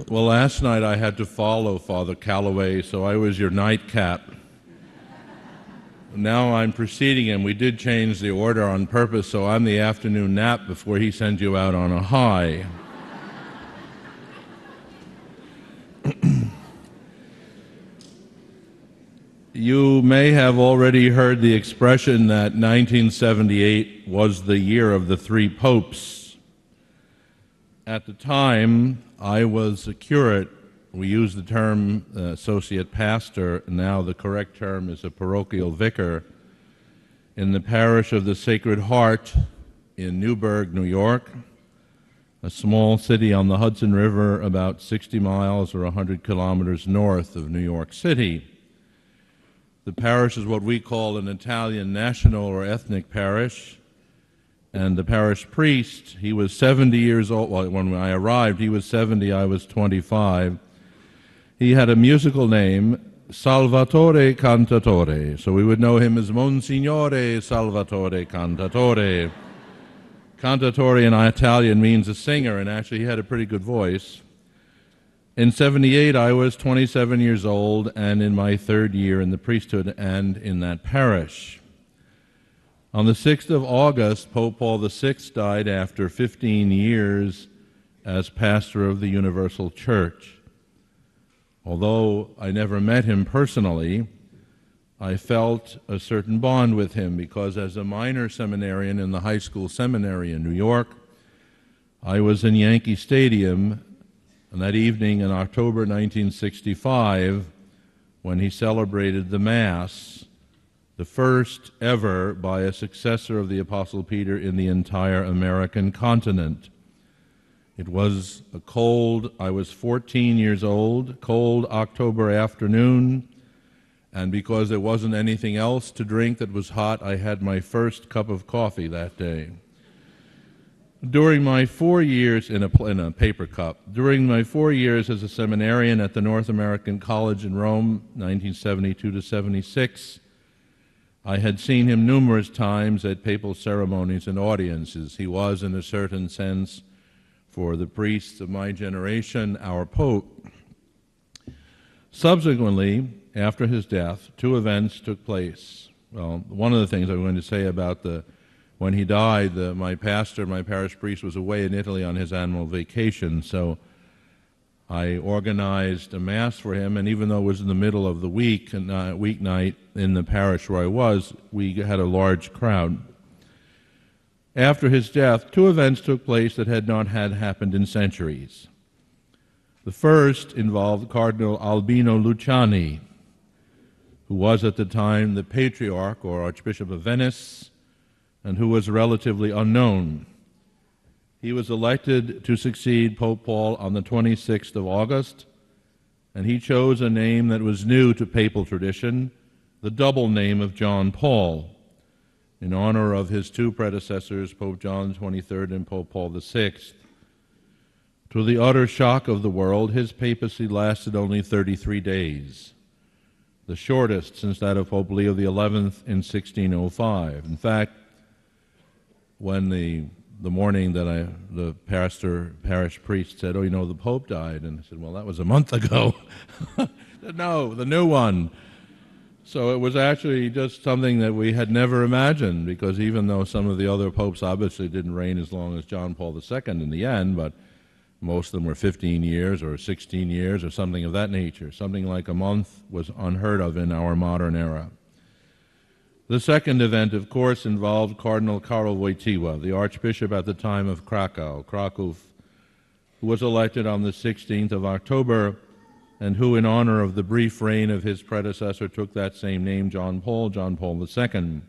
Well, last night I had to follow Father Calloway, so I was your nightcap. Now I'm preceding him. We did change the order on purpose, so I'm the afternoon nap before he sends you out on a high. You may have already heard the expression that 1978 was the year of the three popes. At the time, I was a curate. We use the term associate pastor. Now the correct term is a parochial vicar in the parish of the Sacred Heart in Newburgh, New York, a small city on the Hudson River about 60 miles or 100 kilometers north of New York City. The parish is what we call an Italian national or ethnic parish, and the parish priest, he was 70 years old. Well, when I arrived, he was 70, I was 25. He had a musical name, Salvatore Cantatore, so we would know him as Monsignore Salvatore Cantatore. Cantatore in Italian means a singer, and actually he had a pretty good voice. In 78, I was 27 years old and in my third year in the priesthood and in that parish. On the 6th of August, Pope Paul VI died after 15 years as pastor of the Universal Church. Although I never met him personally, I felt a certain bond with him because as a minor seminarian in the high school seminary in New York, I was in Yankee Stadium on that evening in October 1965 when he celebrated the Mass, the first ever by a successor of the Apostle Peter in the entire American continent. It was a cold, I was 14 years old, cold October afternoon, and because there wasn't anything else to drink that was hot, I had my first cup of coffee that day. During my 4 years in a paper cup, during my 4 years as a seminarian at the North American College in Rome, 1972 to 76, I had seen him numerous times at papal ceremonies and audiences. He was, in a certain sense, for the priests of my generation, our Pope. Subsequently, after his death, two events took place. Well, one of the things I'm going to say about when he died, my pastor, my parish priest, was away in Italy on his annual vacation, so I organized a Mass for him, and even though it was in the middle of the week, weeknight in the parish where I was, we had a large crowd. After his death, two events took place that had not happened in centuries. The first involved Cardinal Albino Luciani, who was at the time the Patriarch or Archbishop of Venice, and who was relatively unknown. He was elected to succeed Pope Paul on the 26th of August, and he chose a name that was new to papal tradition, the double name of John Paul, in honor of his two predecessors, Pope John XXIII and Pope Paul VI. To the utter shock of the world, his papacy lasted only 33 days, the shortest since that of Pope Leo XI in 1605. In fact, when the morning that the parish priest said, "Oh, you know, the Pope died," and I said, "Well, that was a month ago." No, the new one. So it was actually just something that we had never imagined, because even though some of the other popes obviously didn't reign as long as John Paul II in the end, but most of them were 15 years or 16 years or something of that nature. Something like a month was unheard of in our modern era. The second event, of course, involved Cardinal Karol Wojtyła, the Archbishop at the time of Krakow, who was elected on the 16th of October, and who, in honor of the brief reign of his predecessor, took that same name, John Paul II.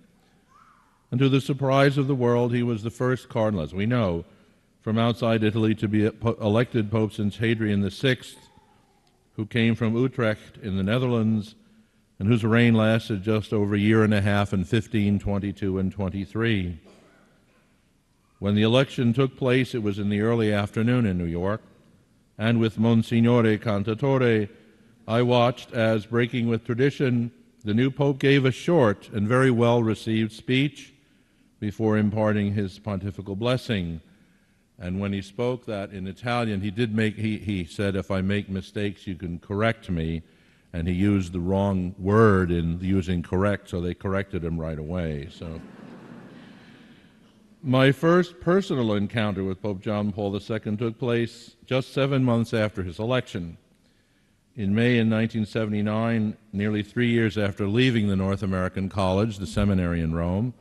And to the surprise of the world, he was the first cardinal, as we know, from outside Italy to be elected Pope since Hadrian VI, who came from Utrecht in the Netherlands, and whose reign lasted just over a year and a half in 15, 22, and 23. When the election took place, it was in the early afternoon in New York, and with Monsignore Cantatore, I watched as, breaking with tradition, the new Pope gave a short and very well-received speech, before imparting his pontifical blessing. And when he spoke that in Italian, he said, if I make mistakes, you can correct me. And he used the wrong word in using correct, so they corrected him right away. So, my first personal encounter with Pope John Paul II took place just 7 months after his election. In May in 1979, nearly 3 years after leaving the North American College, the seminary in Rome,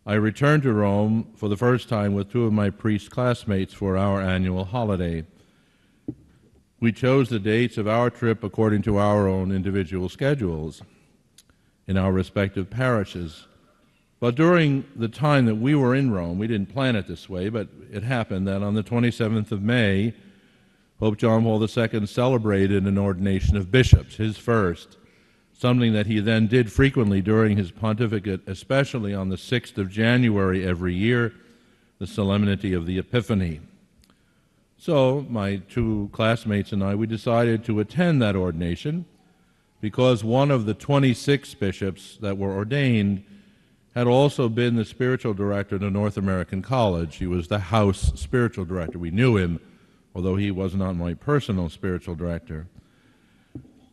I returned to Rome for the first time with 2 of my priest classmates for our annual holiday. We chose the dates of our trip according to our own individual schedules in our respective parishes. But during the time that we were in Rome, we didn't plan it this way, but it happened that on the 27th of May, Pope John Paul II celebrated an ordination of bishops, his first, something that he then did frequently during his pontificate, especially on the 6th of January every year, the Solemnity of the Epiphany. So my 2 classmates and I, we decided to attend that ordination because one of the 26 bishops that were ordained had also been the spiritual director of the North American College. He was the house spiritual director. We knew him, although he was not my personal spiritual director.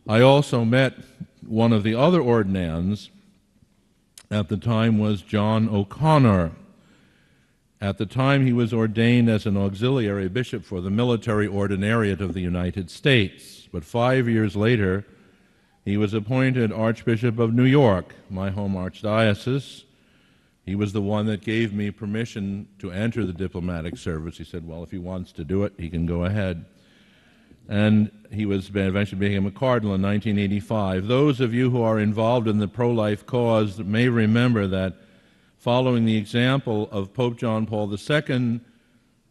I also met one of the other ordinands at the time was John O'Connor. At the time, he was ordained as an auxiliary bishop for the military ordinariate of the United States. But 5 years later, he was appointed Archbishop of New York, my home archdiocese. He was the one that gave me permission to enter the diplomatic service. He said, well, if he wants to do it, he can go ahead. And he eventually became a cardinal in 1985. Those of you who are involved in the pro-life cause may remember that following the example of Pope John Paul II,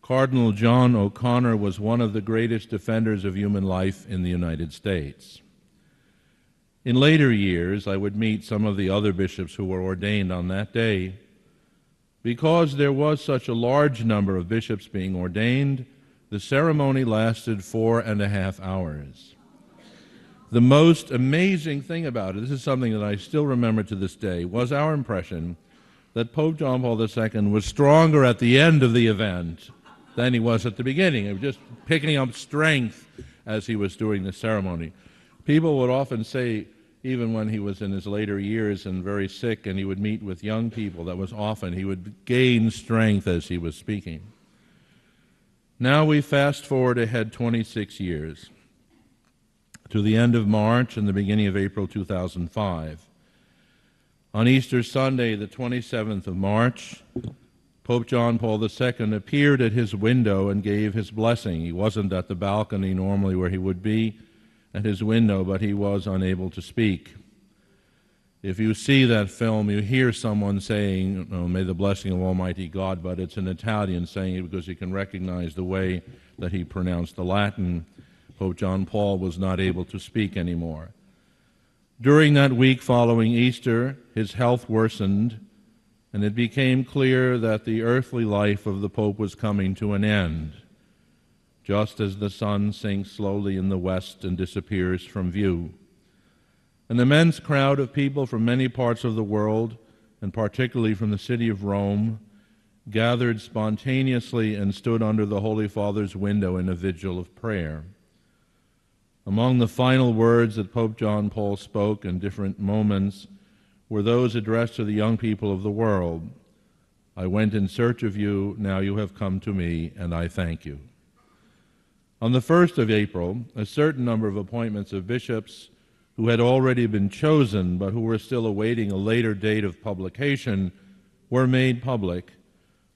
Cardinal John O'Connor was one of the greatest defenders of human life in the United States. In later years, I would meet some of the other bishops who were ordained on that day. Because there was such a large number of bishops being ordained, the ceremony lasted 4.5 hours. The most amazing thing about it, this is something that I still remember to this day, was our impression that Pope John Paul II was stronger at the end of the event than he was at the beginning. He was just picking up strength as he was doing the ceremony. People would often say, even when he was in his later years and very sick and he would meet with young people, that was often, he would gain strength as he was speaking. Now we fast forward ahead 26 years to the end of March and the beginning of April 2005. On Easter Sunday, the 27th of March, Pope John Paul II appeared at his window and gave his blessing. He wasn't at the balcony normally where he would be at his window, but he was unable to speak. If you see that film, you hear someone saying, oh, may the blessing of Almighty God, but it's an Italian saying it because you can recognize the way that he pronounced the Latin. Pope John Paul was not able to speak anymore. During that week following Easter, his health worsened, and it became clear that the earthly life of the Pope was coming to an end, just as the sun sinks slowly in the west and disappears from view. An immense crowd of people from many parts of the world, and particularly from the city of Rome, gathered spontaneously and stood under the Holy Father's window in a vigil of prayer. Among the final words that Pope John Paul spoke in different moments were those addressed to the young people of the world. I went in search of you, now you have come to me, and I thank you. On the 1st of April, a certain number of appointments of bishops who had already been chosen but who were still awaiting a later date of publication were made public.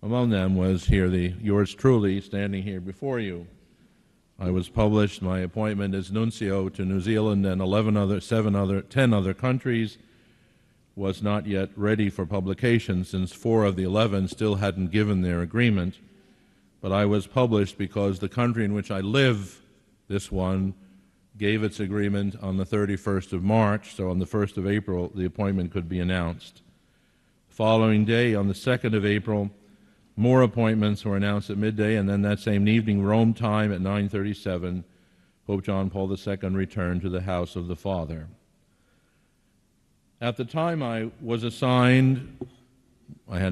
Among them was yours truly standing here before you. I was published, my appointment as nuncio to New Zealand and 10 other countries was not yet ready for publication since 4 of the 11 still hadn't given their agreement. But I was published because the country in which I live, this one, gave its agreement on the 31st of March, so on the 1st of April the appointment could be announced. The following day, on the 2nd of April, more appointments were announced at midday, and then that same evening, Rome time at 9:37, Pope John Paul II returned to the house of the Father. At the time I was assigned, I had